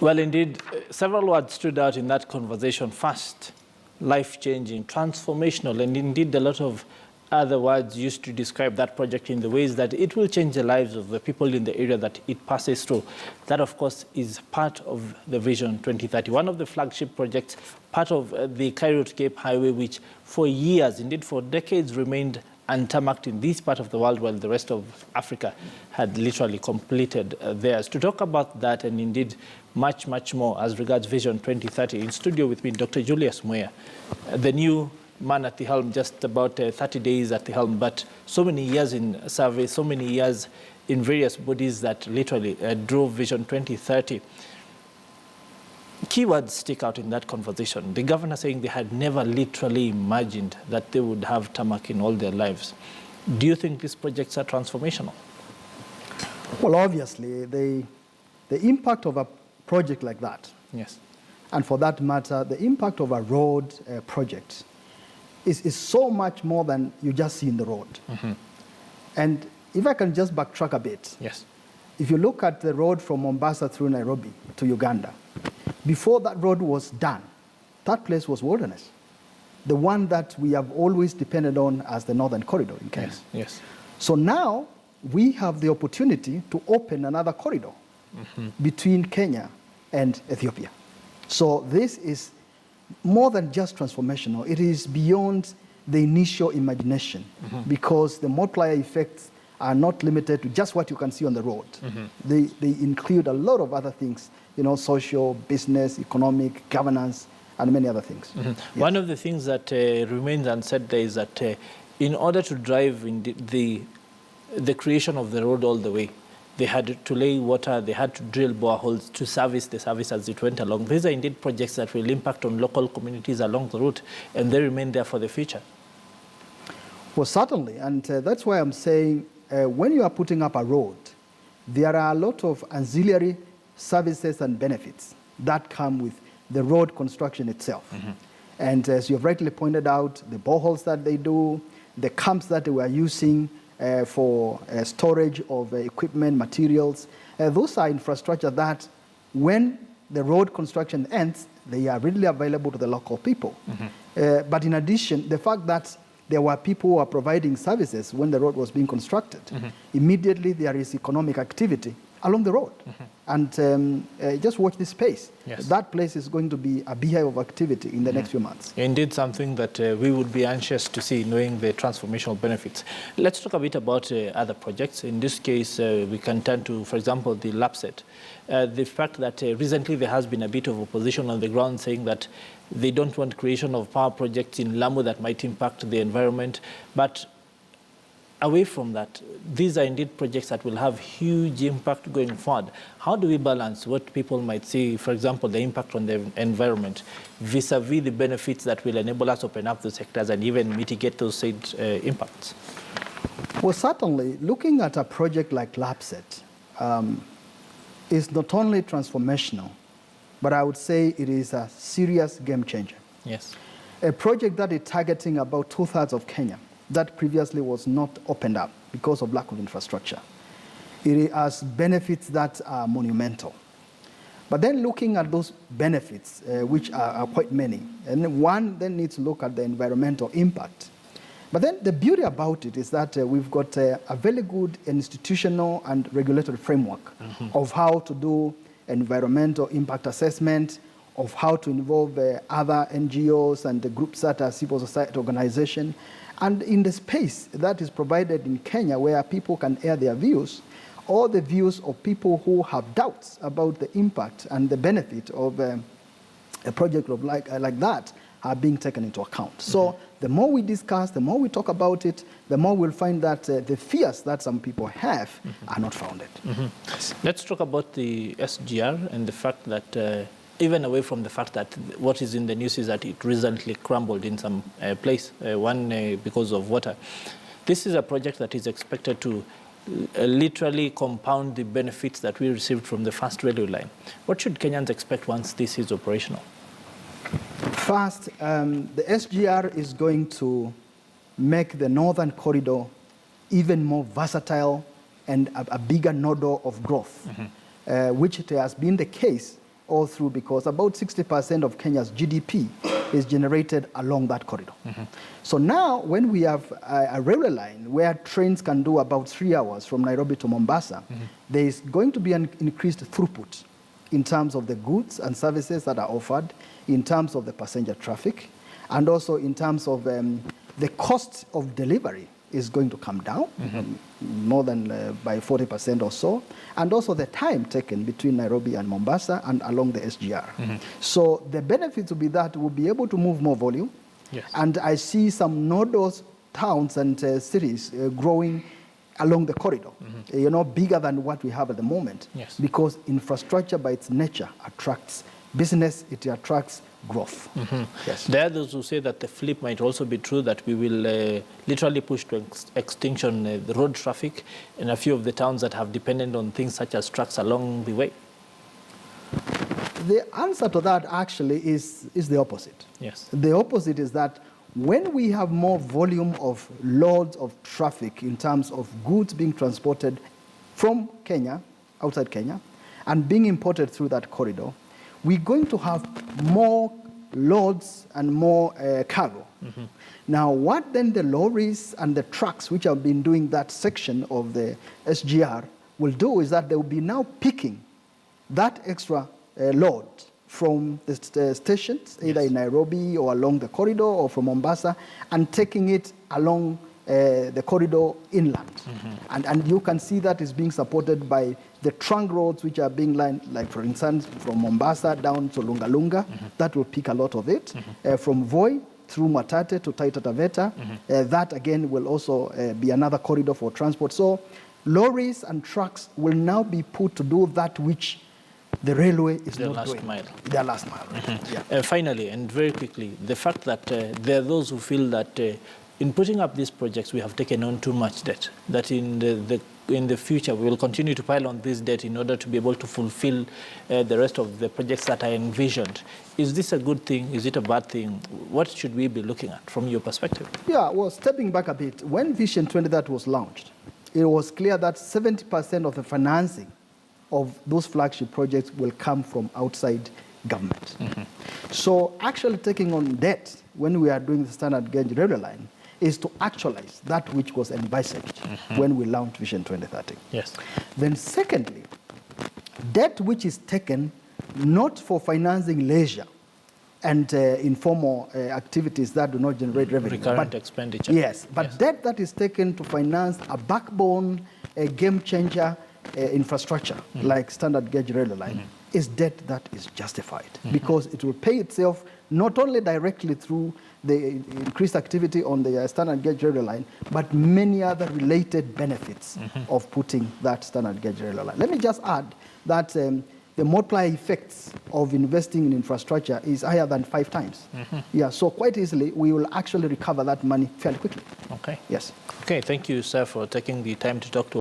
Well, indeed, several words stood out in that conversation. First, life-changing, transformational, and indeed a lot of other words used to describe that project in the ways that it will change the lives of the people in the area that it passes through. That, of course, is part of the Vision 2030, one of the flagship projects, part of the Cairo to Cape Highway, which for years, indeed for decades, remained untarmacked in this part of the world, while the rest of Africa had literally completed theirs. To talk about that and indeed much, much more as regards Vision 2030, in studio with me, Dr. Julius Mwea, the new man at the helm, just about 30 days at the helm, but so many years in survey, so many years in various bodies that literally drove Vision 2030. Keywords stick out in that conversation. The governor saying they had never literally imagined that they would have tarmac in all their lives. Do you think these projects are transformational? Well, obviously, the impact of a project like that, yes, and for that matter, the impact of a road project is so much more than you just see in the road. Mm-hmm. And if I can just backtrack a bit, yes, if you look at the road from Mombasa through Nairobi to Uganda, before that road was done, that place was wilderness. The one that we have always depended on as the Northern Corridor in Kenya. Yes, yes. So now we have the opportunity to open another corridor between Kenya and Ethiopia. So this is more than just transformational. It is beyond the initial imagination because the multiplier effects are not limited to just what you can see on the road. They include a lot of other things, you know, social, business, economic, governance, and many other things. Yes. One of the things that remains unsaid there is that in order to drive in the creation of the road all the way, they had to lay water, they had to drill boreholes to service the service as it went along. These are indeed projects that will impact on local communities along the route, and they remain there for the future. Well, certainly, and that's why I'm saying when you are putting up a road, there are a lot of ancillary services and benefits that come with the road construction itself. And as you have rightly pointed out, the boreholes that they do, the camps that they were using for storage of equipment, materials, those are infrastructure that when the road construction ends, they are readily available to the local people. But in addition, the fact that there were people who are providing services when the road was being constructed, immediately there is economic activity along the road. And just watch this space. Yes. That place is going to be a beehive of activity in the next few months. Indeed, something that we would be anxious to see, knowing the transformational benefits. Let's talk a bit about other projects. In this case, we can turn to, for example, the LAPSET. The fact that recently there has been a bit of opposition on the ground saying that they don't want creation of power projects in Lamu that might impact the environment. But away from that, these are indeed projects that will have huge impact going forward. How do we balance what people might see, for example, the impact on the environment, vis-a-vis the benefits that will enable us to open up those sectors and even mitigate those said impacts? Well, certainly, looking at a project like LAPSET is not only transformational, but I would say it is a serious game changer. Yes. A project that is targeting about 2/3 of Kenya that previously was not opened up because of lack of infrastructure. It has benefits that are monumental. But then looking at those benefits, which are quite many, and one then needs to look at the environmental impact. But then the beauty about it is that we've got a very good institutional and regulatory framework of how to do environmental impact assessment, of how to involve other NGOs and the groups that are civil society organizations. And in the space that is provided in Kenya where people can air their views, all the views of people who have doubts about the impact and the benefit of a project of like that are being taken into account. So the more we discuss, the more we talk about it, the more we'll find that the fears that some people have are not founded. Let's talk about the SGR and the fact that even away from the fact that what is in the news is that it recently crumbled in some place, because of water. This is a project that is expected to literally compound the benefits that we received from the first railway line. What should Kenyans expect once this is operational? First, the SGR is going to make the Northern Corridor even more versatile and a bigger nodal of growth, which it has been the case all through, because about 60% of Kenya's GDP is generated along that corridor. So now when we have a railway line where trains can do about 3 hours from Nairobi to Mombasa, there is going to be an increased throughput in terms of the goods and services that are offered, in terms of the passenger traffic, and also in terms of the cost of delivery is going to come down more than by 40% or so, and also the time taken between Nairobi and Mombasa and along the SGR. So the benefits will be that we'll be able to move more volume, and I see some nodal towns and cities growing along the corridor, you know, bigger than what we have at the moment, because infrastructure by its nature attracts business, it attracts growth. There are those who say that the flip might also be true, that we will literally push to extinction the road traffic in a few of the towns that have depended on things such as trucks along the way. The answer to that actually is the opposite. The opposite is that when we have more volume of loads of traffic in terms of goods being transported from Kenya, outside Kenya, and being imported through that corridor, we're going to have more loads and more cargo. Now, what then the lorries and the trucks, which have been doing that section of the SGR, will do is that they will be now picking that extra load from the stations, either in Nairobi or along the corridor or from Mombasa, and taking it along the corridor inland. And you can see that is being supported by the trunk roads which are being lined, like for instance, from Mombasa down to Lunga Lunga. That will pick a lot of it. From Voi through Matate to Taita Taveta. That again will also be another corridor for transport. So lorries and trucks will now be put to do that which the railway is not doing. Their last mile. Finally, and very quickly, the fact that there are those who feel that in putting up these projects, we have taken on too much debt, that in the future we will continue to pile on this debt in order to be able to fulfill the rest of the projects that are envisioned. Is this a good thing? Is it a bad thing? What should we be looking at from your perspective? Yeah, well, stepping back a bit, when Vision 20 that was launched, it was clear that 70% of the financing of those flagship projects will come from outside government. So actually taking on debt when we are doing the standard gauge railway line is to actualize that which was envisaged when we launched Vision 2030. Then secondly, debt which is taken not for financing leisure and informal activities that do not generate revenue. Recurrent expenditure. But debt that is taken to finance a backbone, a game changer infrastructure, like standard gauge railway line, is debt that is justified because it will pay itself not only directly through the increased activity on the standard gauge railway line, but many other related benefits of putting that standard gauge railway line. Let me just add that the multiplier effects of investing in infrastructure is higher than 5 times. So quite easily, we will actually recover that money fairly quickly. Okay, thank you, sir, for taking the time to talk to us.